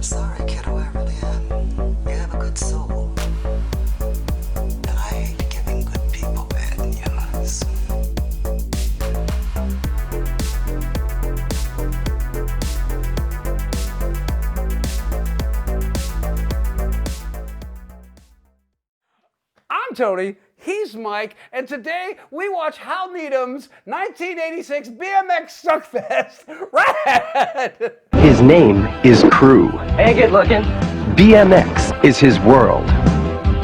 I'm sorry, kiddo, I really am. You have a good soul. And I hate giving good people bad news. I'm Tony, he's Mike, and today we watch Hal Needham's 1986 BMX Suckfest. Rad! His name is Cru. Hey, good looking. BMX is his world.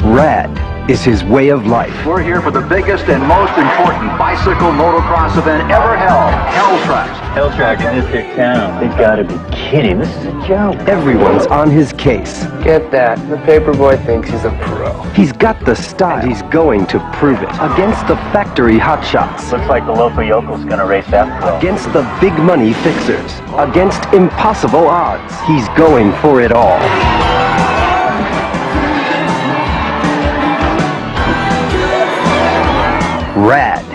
Rad is his way of life. We're here for the biggest and most important bicycle motocross event ever held, Helltrack. Helltrack in this big town. They've got to be kidding. This is a joke. Everyone's on his case. Get that. The paperboy thinks he's a pro. He's got the style, and he's going to prove it. Against the factory hotshots. Looks like the local yokel's gonna race after all. Against the big money fixers. Against impossible odds. He's going for it all. Rad.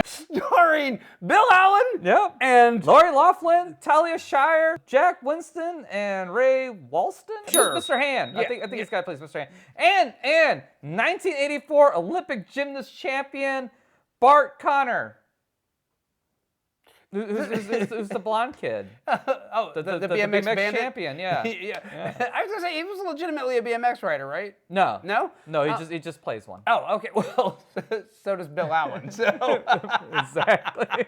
Starring Bill Allen and Lori Loughlin, Talia Shire, Jack Winston, and Ray Walston. Sure. Mr. Hand. Yeah, I think this guy plays Mr. Hand. And 1984 Olympic gymnast champion Bart Connor. Who's the blonde kid? the BMX bandit? champion, yeah. yeah. I was gonna say he was legitimately a BMX rider, right? No. No? No, he just plays one. Oh, okay. Well, so does Bill Allen. So Exactly.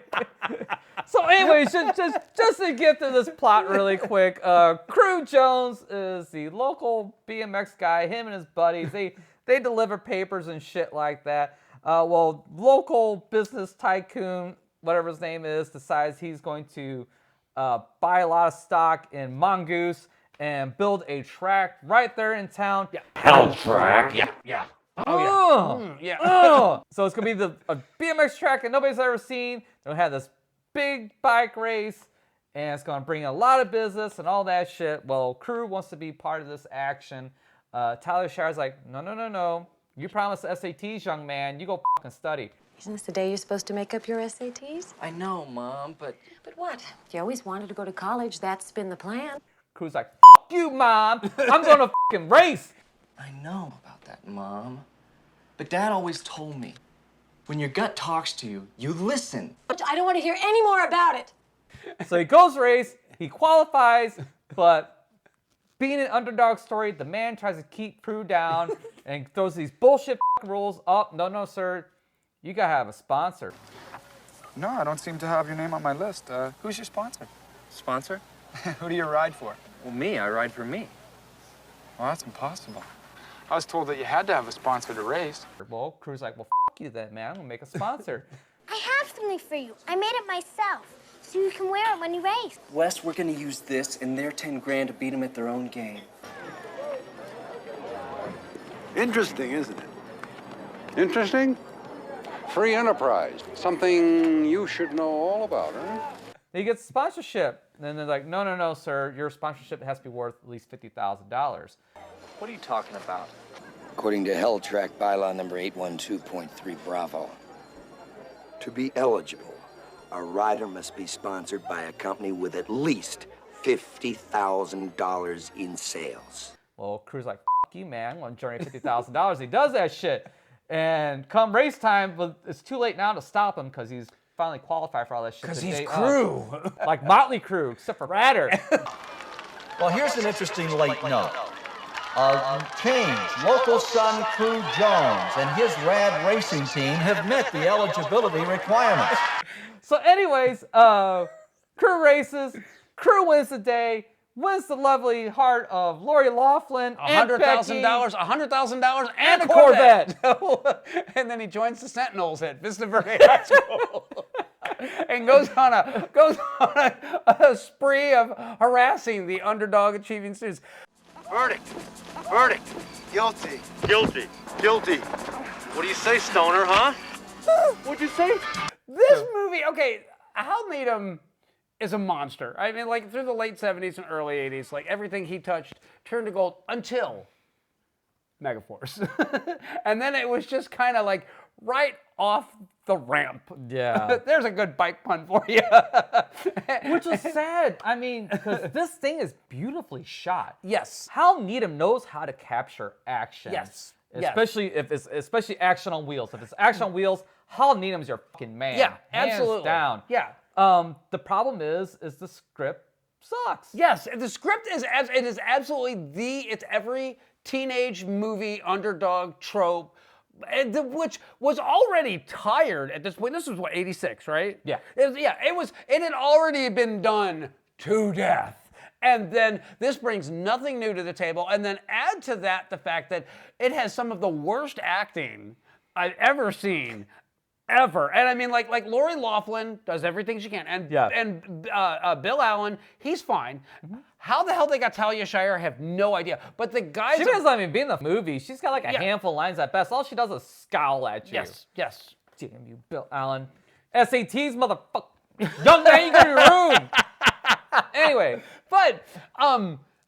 So anyways, just to get to this plot really quick, Cru Jones is the local BMX guy. Him and his buddies, they deliver papers and shit like that. Well, local business tycoon, whatever his name is, decides he's going to buy a lot of stock in Mongoose and build a track right there in town. Yeah. Helltrack. yeah. So it's gonna be a BMX track that nobody's ever seen. They'll have this big bike race, and it's gonna bring a lot of business and all that shit. Well, Cru wants to be part of this action. Talia Shire's like, no. You promised SATs, young man. You go fucking study. Isn't this the day you're supposed to make up your SATs? I know, Mom, but... But what? You always wanted to go to college. That's been the plan. Cru's like, fuck you, Mom. I'm gonna fucking race. I know about that, Mom. But Dad always told me, when your gut talks to you, you listen. But I don't want to hear any more about it. So he goes race, he qualifies, but being an underdog story, the man tries to keep Cru down and throws these bullshit rules up. No, sir. You gotta have a sponsor. No, I don't seem to have your name on my list. Who's your sponsor? Sponsor? Who do you ride for? Well, me. I ride for me. Well, that's impossible. I was told that you had to have a sponsor to race. Well, Cru's like, well, fuck you then, man. I'm gonna make a sponsor. I have something for you. I made it myself, so you can wear it when you race. Wes, we're gonna use this and their 10 grand to beat them at their own game. Interesting, isn't it? Interesting? Free enterprise. Something you should know all about, huh? He gets sponsorship. And then they're like, no, sir. Your sponsorship has to be worth at least $50,000. What are you talking about? According to Helltrack bylaw number 812.3 Bravo, to be eligible, a rider must be sponsored by a company with at least $50,000 in sales. Well, Cru's like, fuck you, man. I'm gonna generate $50,000. He does that shit. And come race time, but it's too late now to stop him because he's finally qualified for all that shit. because he's Cru. Like Motley Crue, except for Radder. Well, here's an interesting late note. Change. Local son Cru Jones and his rad racing team have met the eligibility requirements. So anyways, Cru races. Cru wins the day. Wins the lovely heart of Lori Loughlin and Becky. $100,000 and a a Corvette. And then he joins the Sentinels at Vista Verde High School. And goes on a spree of harassing the underdog achieving students. Verdict. Guilty. Guilty. What do you say, Stoner, huh? What'd you say? This movie, okay, Hal Needham is a monster. I mean, like, through the late 70s and early 80s, like, everything he touched turned to gold until Megaforce. And then it was just kind of like right off the ramp. Yeah. There's a good bike pun for you. Which is sad. I mean, because this thing is beautifully shot. Yes. Hal Needham knows how to capture action. Yes. Especially if it's action on wheels. If it's action on wheels, Hal Needham's your fucking man. Yeah, Hands absolutely. down. Yeah. The problem is the script sucks. Yes, the script is absolutely it's every teenage movie underdog trope, which was already tired at this point. This was what, 86, right? Yeah. It had already been done to death. And then this brings nothing new to the table. And then add to that the fact that it has some of the worst acting I've ever seen. Ever. And I mean, like Lori Loughlin does everything she can. And Bill Allen, he's fine. How the hell they got Talia Shire, I have no idea. But the guys... She doesn't even be in the movie. She's got like a handful of lines at best. All she does is scowl at you. Yes. Damn you, Bill Allen. SATs, motherfucker. Young man, you go to your room. Anyway. But,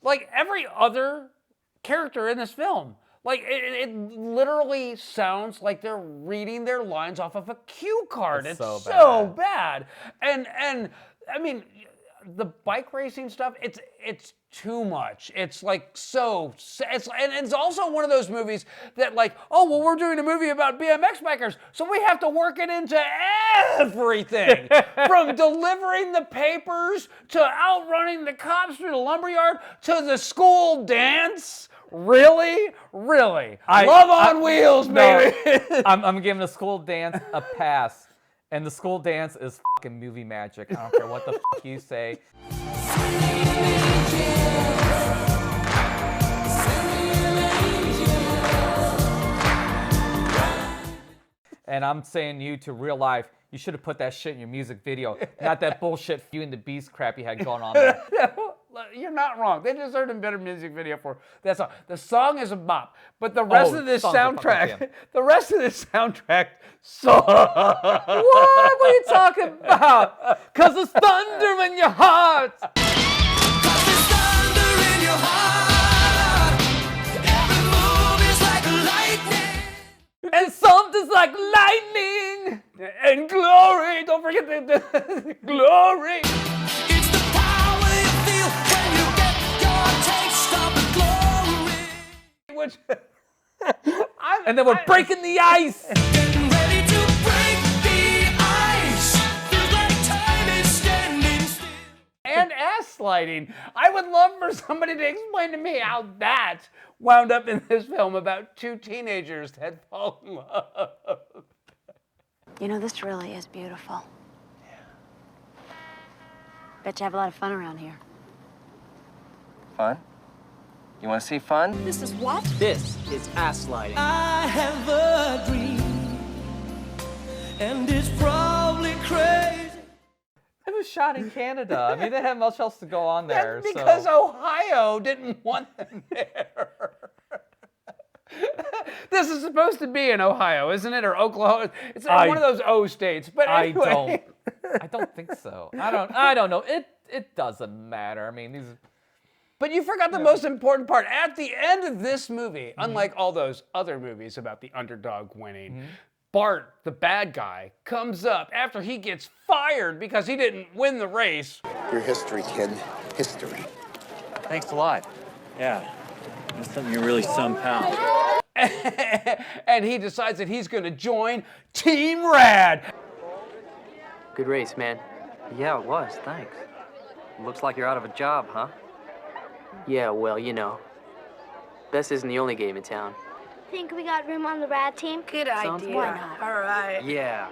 like every other character in this film, like it literally sounds like they're reading their lines off of a cue card. It's so bad. And I mean, the bike racing stuff, it's too much. It's like and it's also one of those movies that like, oh, well, we're doing a movie about BMX bikers, so we have to work it into everything. From delivering the papers to outrunning the cops through the lumberyard to the school dance. Really? Love on wheels, baby. No, I'm giving the school dance a pass. And the school dance is fucking movie magic. I don't care what the fuck you say. And I'm saying you to real life, you should have put that shit in your music video, not that bullshit Beauty and the Beast crap you had going on there. You're not wrong. They deserved a better music video for that song. The song is a bop, but the rest of this soundtrack, sucks. What are you talking about? 'Cause there's thunder in your heart. And something's like lightning and glory. Don't forget the glory. It's the power you feel when you get your taste of the glory. Which, and then we're breaking the ice. Getting ready to break the ice. Feels like time is standing still. And ass sliding. I would love for somebody to explain to me how that wound up in this film about two teenagers that fall in love. You know, this really is beautiful. Yeah. Bet you have a lot of fun around here. Fun? You want to see fun? This is what? This is ass sliding. I have a dream, and it's probably crazy. It was shot in Canada. I mean, they had much else to go on there. That's because Ohio didn't want them there. This is supposed to be in Ohio, isn't it? Or Oklahoma? It's one of those O states. But anyway. I don't think so. I don't know. It doesn't matter. I mean, these. But you forgot the most important part. At the end of this movie, unlike all those other movies about the underdog winning, Bart, the bad guy, comes up after he gets fired because he didn't win the race. Your history, kid. History. Thanks a lot. Yeah. That's something you're really some pal. And he decides that he's going to join Team Rad. Good race, man. Yeah, it was. Thanks. Looks like you're out of a job, huh? Yeah, well, you know. Best isn't the only game in town. Think we got room on the Rad team? Good idea. Why not? All right. Yeah.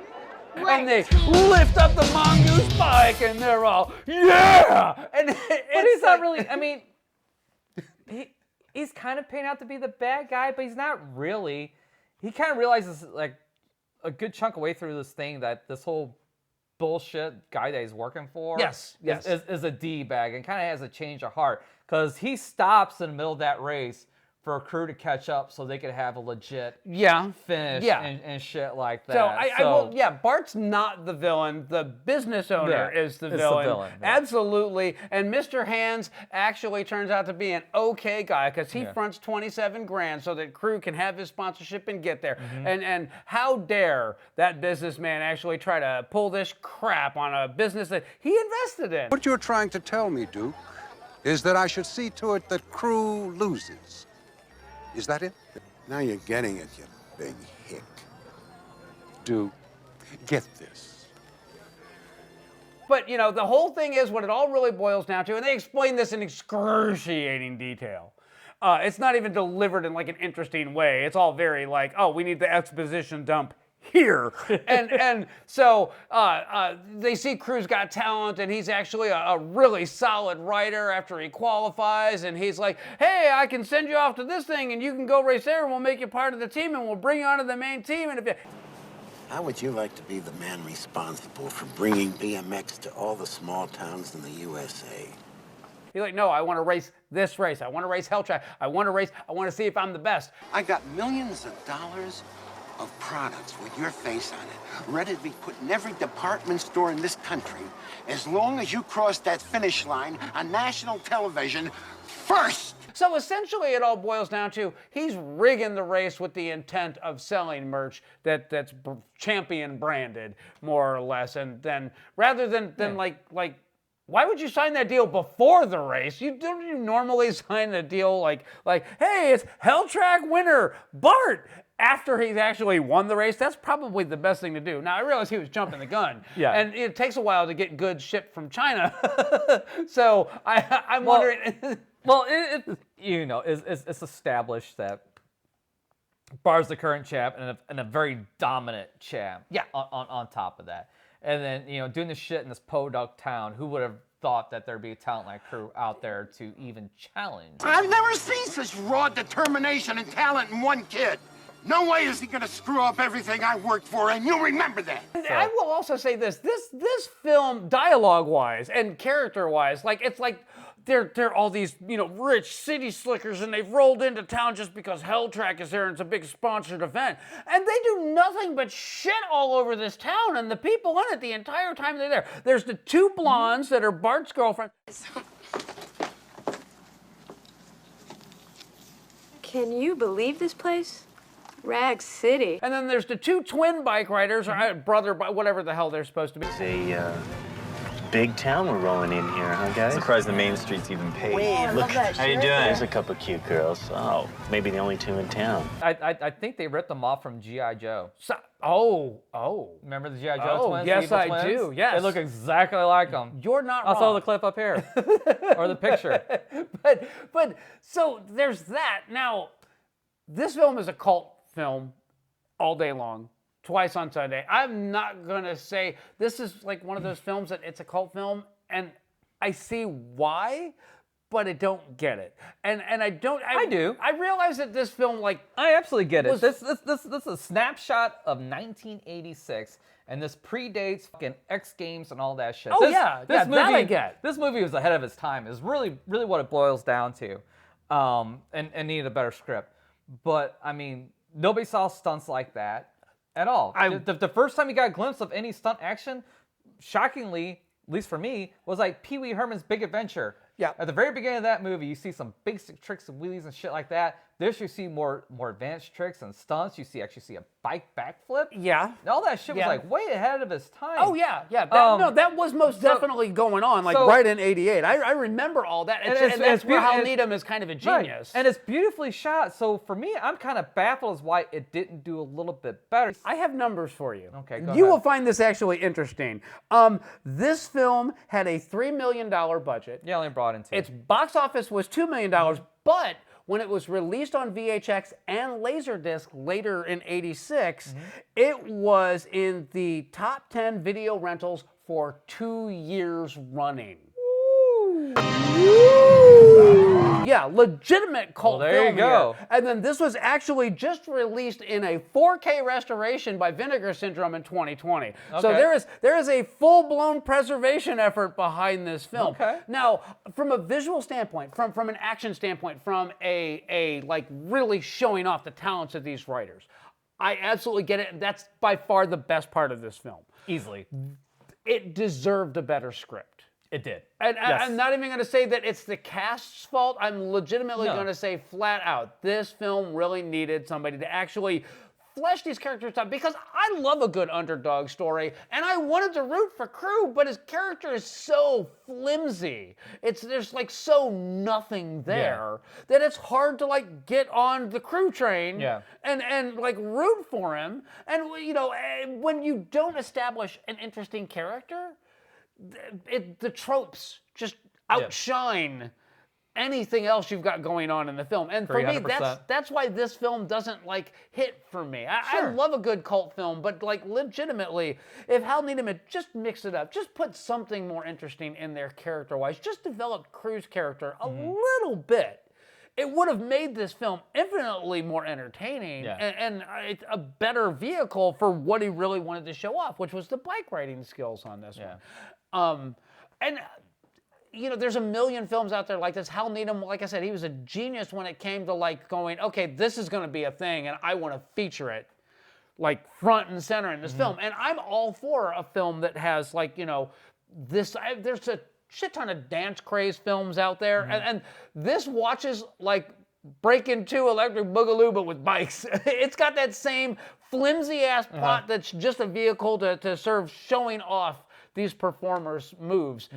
And they lift up the mongoose bike, and they're all, yeah! But he's not really, I mean, he's kind of painted out to be the bad guy, but he's not really. He kind of realizes, like, a good chunk away through this thing that this whole bullshit guy that he's working for is a D-bag and kind of has a change of heart. Because he stops in the middle of that race for a crew to catch up so they could have a legit finish Yeah. and shit like that. So I will, Bart's not the villain. The business owner is the villain. Absolutely. And Mr. Hands actually turns out to be an okay guy because he fronts 27 grand so that Cru can have his sponsorship and get there. And how dare that businessman actually try to pull this crap on a business that he invested in? What you're trying to tell me, Duke, is that I should see to it that Cru loses. Is that it? Now you're getting it, you big hick. Duke, get this. But, you know, the whole thing is what it all really boils down to, and they explain this in excruciating detail. It's not even delivered in like an interesting way. It's all very like, oh, we need the exposition dump here. and so they see Cru's got talent, and he's actually a really solid writer after he qualifies, and he's like, hey, I can send you off to this thing, and you can go race there, and we'll make you part of the team, and we'll bring you onto the main team. And if you... How would you like to be the man responsible for bringing BMX to all the small towns in the USA? He's like, no, I want to race this race. I want to race Helltrack. I want to see if I'm the best. I got millions of dollars of products with your face on it, ready to be put in every department store in this country, as long as you cross that finish line on national television first. So essentially it all boils down to he's rigging the race with the intent of selling merch that's champion branded, more or less. And then rather than like why would you sign that deal before the race? You normally sign a deal like hey, it's Helltrack winner Bart after he's actually won the race. That's probably the best thing to do. Now I realize he was jumping the gun. And it takes a while to get goods shipped from China. So I'm wondering. Well, it's established that Bart's the current champ and a very dominant champ. Yeah. On top of that. And then, doing this shit in this podunk town, who would have thought that there'd be a talent like Cru out there to even challenge? I've never seen such raw determination and talent in one kid. No way is he gonna screw up everything I worked for, and you'll remember that. I will also say this film, dialogue-wise and character-wise, it's like they're all these, rich city slickers, and they've rolled into town just because Helltrack is there and it's a big sponsored event. And they do nothing but shit all over this town and the people in it the entire time they're there. There's the two blondes that are Bart's girlfriend. Can you believe this place? Rag City. And then there's the two twin bike riders, or brother, whatever the hell they're supposed to be. It's a big town we're rolling in here, huh, guys? Surprised the main street's even paved. Wait, Look, how you doing? shirt. There's a couple cute girls. Oh, maybe the only two in town. I think they ripped them off from G.I. Joe. Remember the G.I. Joe twins? Yes, the I twins? do. Yes, they look exactly like them. You're not I'll wrong. throw the clip up here, or the picture. But so there's that. Now, this film is a cult film all day long, twice on Sunday. I'm not gonna say this is like one of those films that it's a cult film, and I see why, but I don't get it. And I don't. I do. I realize that this film, I absolutely get it. This is a snapshot of 1986, and this predates fucking X Games and all that shit. Oh, this that movie, I get. This movie was ahead of its time. Is really what it boils down to, and needed a better script. But I mean, nobody saw stunts like that at all. The first time you got a glimpse of any stunt action, shockingly, at least for me, was like Pee Wee Herman's Big Adventure. Yeah. At the very beginning of that movie, you see some basic tricks and wheelies and shit like that. This, you see more advanced tricks and stunts. You actually see a bike backflip. Yeah. And all that shit was like way ahead of its time. Oh yeah. That was most definitely going on, right in '88. I remember all that, and that's where Hal Needham is kind of a genius. Right. And it's beautifully shot. So for me, I'm kind of baffled as why it didn't do a little bit better. I have numbers for you. Okay, go You ahead. will find this actually interesting. This film had a $3 million budget. Yeah, only brought in two. Its box office was $2 million, but when it was released on VHX and Laserdisc later in '86, it was in the top 10 video rentals for 2 years running. Yeah, legitimate cult Well, there you film go. here. And then this was actually just released in a 4K restoration by Vinegar Syndrome in 2020. So Okay. there is a full-blown preservation effort behind this film. Okay. Now, from a visual standpoint, from an action standpoint, from a like really showing off the talents of these writers, I absolutely get it. That's by far the best part of this film. Easily. It deserved a better script. It did. And Yes. I'm not even going to say that it's the cast's fault. I'm legitimately No. going to say flat out, this film really needed somebody to actually flesh these characters out, because I love a good underdog story, and I wanted to root for Cru, but his character is so flimsy. There's like so nothing there that it's hard to like get on the Cru train and like root for him. And you know, when you don't establish an interesting character, the tropes just outshine anything else you've got going on in the film. And for me, 300%. that's why this film doesn't like hit for me. I love a good cult film, but like legitimately, if Hal Needham had just mixed it up, just put something more interesting in there character-wise, just developed Cru's character a little bit, it would have made this film infinitely more entertaining and a better vehicle for what he really wanted to show off, which was the bike riding skills on this one. And you know, there's a million films out there like this. Hal Needham, like I said, he was a genius when it came to like going, okay, this is going to be a thing, and I want to feature it like front and center in this film. And I'm all for a film that has like, you know, this. There's a shit ton of dance craze films out there, and this watches like Breakin' 2 Electric Boogaloo, but with bikes. It's got that same flimsy ass plot that's just a vehicle to serve showing off these performers' moves.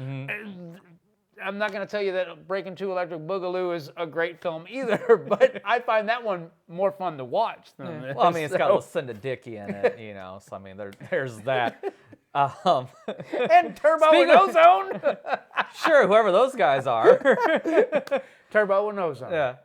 I'm not going to tell you that Breakin' 2 Electric Boogaloo is a great film either, but I find that one more fun to watch than this. Well, I mean, it's got Lucinda Dickey in it, you know, so I mean, there's that. And Turbo and Ozone. Sure, whoever those guys are. Turbo and Ozone. Yeah.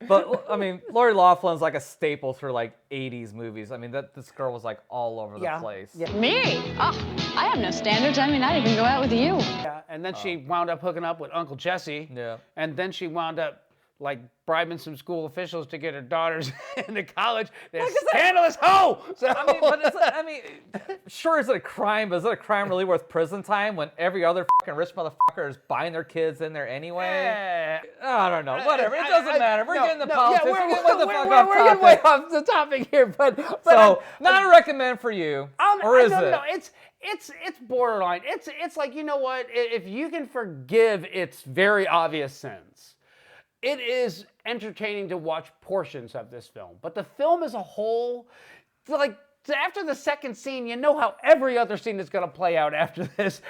But I mean, Lori Loughlin's like a staple for like 80s movies. I mean, this girl was like all over the place. Me? Oh, I have no standards. I mean, I'd even go out with you. Yeah, and then she wound up hooking up with Uncle Jesse. Yeah. And then she wound up like bribing some school officials to get her daughters into college. They're scandalous hoe! So, I mean, but sure, is it a crime, but is it a crime really worth prison time when every other fucking rich motherfucker is buying their kids in there anyway? I don't know. Whatever. It doesn't matter. We're getting the politics. We're getting way off the topic here, but so not a recommend for you, or is it? No, it's borderline. It's like, you know what? If you can forgive its very obvious sins, it is entertaining to watch portions of this film. But the film as a whole, like, after the second scene, you know how every other scene is going to play out after this.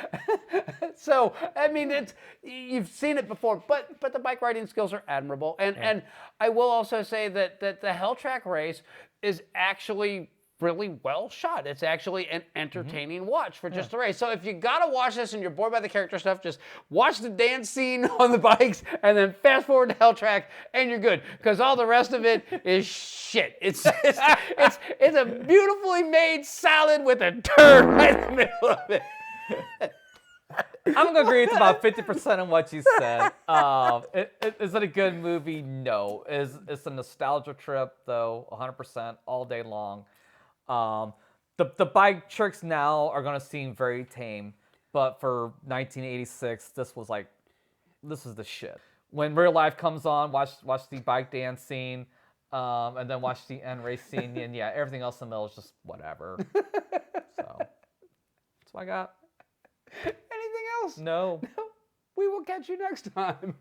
So, I mean, you've seen it before, but the bike riding skills are admirable. And I will also say that the Helltrack race is actually really well shot. It's actually an entertaining watch for just the race. So if you gotta watch this and you're bored by the character stuff, just watch the dance scene on the bikes and then fast forward to Helltrack and you're good, because all the rest of it is shit. It's a beautifully made salad with a turd right in the middle of it. I'm gonna agree with about 50% on what you said. Is it a good movie? No. It's a nostalgia trip though, 100% all day long. The bike tricks now are gonna seem very tame, but for 1986, this was the shit. When real life comes on, watch the bike dance scene, and then watch the end race scene, and yeah, everything else in the middle is just whatever. So that's what I got. Anything else? No. We will catch you next time.